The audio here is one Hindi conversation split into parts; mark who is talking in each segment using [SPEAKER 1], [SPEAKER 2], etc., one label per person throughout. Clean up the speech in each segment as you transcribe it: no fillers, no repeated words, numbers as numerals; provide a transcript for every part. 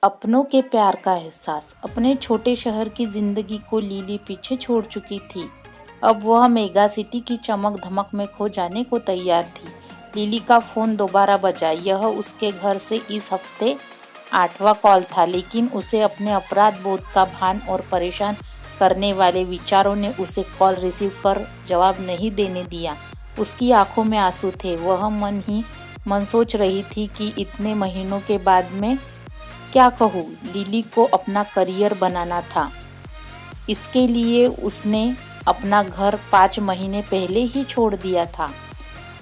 [SPEAKER 1] अपनों के प्यार का एहसास। अपने छोटे शहर की जिंदगी को लिली पीछे छोड़ चुकी थी। अब वह मेगा सिटी की चमक धमक में खो जाने को तैयार थी। लिली का फोन दोबारा बजा। यह उसके घर से इस हफ्ते 8वां कॉल था, लेकिन उसे अपने अपराध बोध का भान और परेशान करने वाले विचारों ने उसे कॉल रिसीव कर जवाब नहीं देने दिया। उसकी आंखों में आंसू थे। वह मन ही मन सोच रही थी कि इतने महीनों के बाद में क्या कहूँ। लिली को अपना करियर बनाना था। इसके लिए उसने अपना घर 5 महीने पहले ही छोड़ दिया था।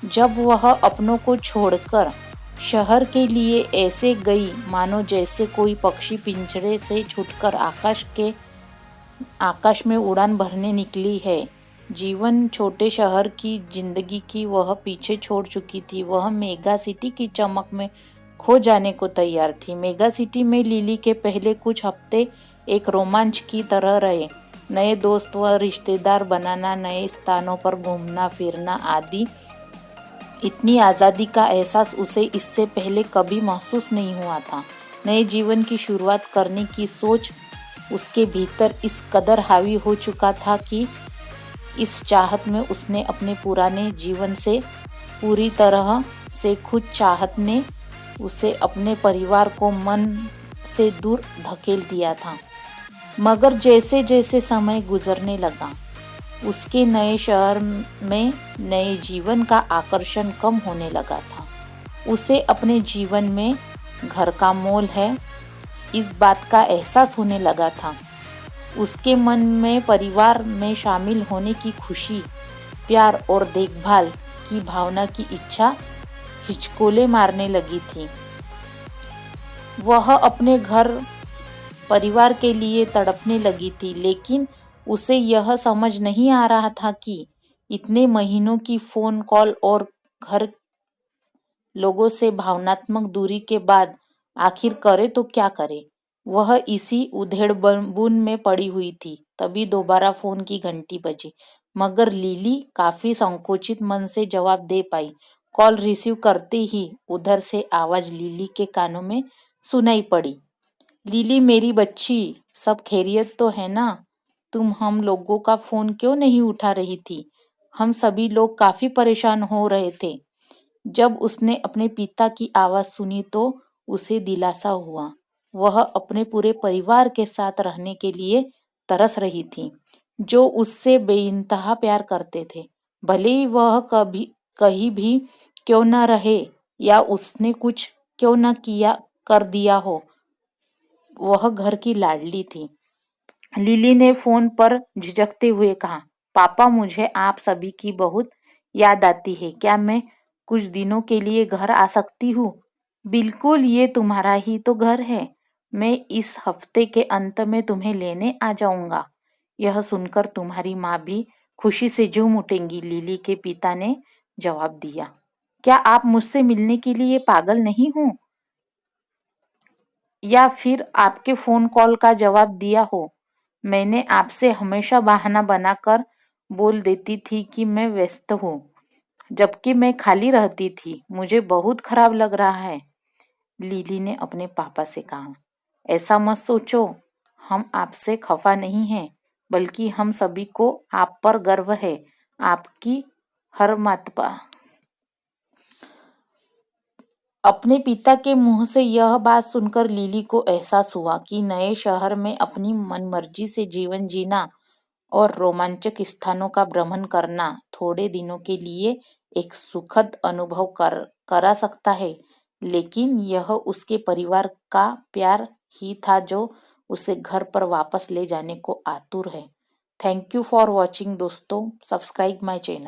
[SPEAKER 1] जब वह अपनों को छोड़कर शहर के लिए ऐसे गई मानो जैसे कोई पक्षी पिंजरे से छूटकर आकाश में उड़ान भरने निकली है। जीवन छोटे शहर की जिंदगी की वह पीछे छोड़ चुकी थी। वह मेगा सिटी की चमक में खो जाने को तैयार थी। मेगा सिटी में लिली के पहले कुछ हफ्ते एक रोमांच की तरह रहे। नए दोस्त व रिश्तेदार बनाना, नए स्थानों पर घूमना फिरना आदि। इतनी आज़ादी का एहसास उसे इससे पहले कभी महसूस नहीं हुआ था। नए जीवन की शुरुआत करने की सोच उसके भीतर इस कदर हावी हो चुका था कि इस चाहत में उसने अपने पुराने जीवन से पूरी तरह से खुद चाहत ने उसे अपने परिवार को मन से दूर धकेल दिया था। मगर जैसे जैसे समय गुजरने लगा, उसके नए शहर में नए जीवन का आकर्षण कम होने लगा था। उसे अपने जीवन में घर का मोल है, इस बात का एहसास होने लगा था। उसके मन में परिवार में शामिल होने की खुशी, प्यार और देखभाल की भावना की इच्छा हिचकोले मारने लगी थी। वह अपने घर परिवार के लिए तड़पने लगी थी, लेकिन उसे यह समझ नहीं आ रहा था कि इतने महीनों की फोन कॉल और घर लोगों से भावनात्मक दूरी के बाद आखिर करे तो क्या करे। वह इसी उधेड़बुन में पड़ी हुई थी। तभी दोबारा फोन की घंटी बजी, मगर लिली काफी संकोचित मन से जवाब दे पाई। कॉल रिसीव करते ही उधर से आवाज लिली के कानों में सुनाई पड़ी। लिली मेरी बच्ची, सब खैरियत तो है ना? तुम हम लोगों का फोन क्यों नहीं उठा रही थी? हम सभी लोग काफी परेशान हो रहे थे। जब उसने अपने पिता की आवाज सुनी तो उसे दिलासा हुआ। वह अपने पूरे परिवार के साथ रहने के लिए तरस रही थी, जो उससे बेइंतहा प्यार करते थे। भले ही वह कहीं भी क्यों न रहे या उसने कुछ क्यों न कर दिया हो, वह घर की लाडली थी। लिली ने फोन पर झिझकते हुए कहा, पापा मुझे आप सभी की बहुत याद आती है। क्या मैं कुछ दिनों के लिए घर आ सकती हूँ? बिल्कुल, ये तुम्हारा ही तो घर है। मैं इस हफ्ते के अंत में तुम्हें लेने आ जाऊंगा। यह सुनकर तुम्हारी माँ भी खुशी से झूम उठेंगी, लिली के पिता ने जवाब दिया। क्या आप मुझसे मिलने के लिए पागल नहीं हो, या फिर आपके फोन कॉल का जवाब दिया हो? मैंने आपसे हमेशा बहाना बनाकर बोल देती थी कि मैं व्यस्त हूँ, जबकि मैं खाली रहती थी। मुझे बहुत खराब लग रहा है, लिली ने अपने पापा से कहा। ऐसा मत सोचो, हम आपसे खफा नहीं हैं, बल्कि हम सभी को आप पर गर्व है, आपकी हर मात्रा। अपने पिता के मुंह से यह बात सुनकर लिली को एहसास हुआ कि नए शहर में अपनी मनमर्जी से जीवन जीना और रोमांचक स्थानों का भ्रमण करना थोड़े दिनों के लिए एक सुखद अनुभव करा सकता है, लेकिन यह उसके परिवार का प्यार ही था जो उसे घर पर वापस ले जाने को आतुर है। थैंक यू फॉर वॉचिंग दोस्तों, सब्सक्राइब माई चैनल।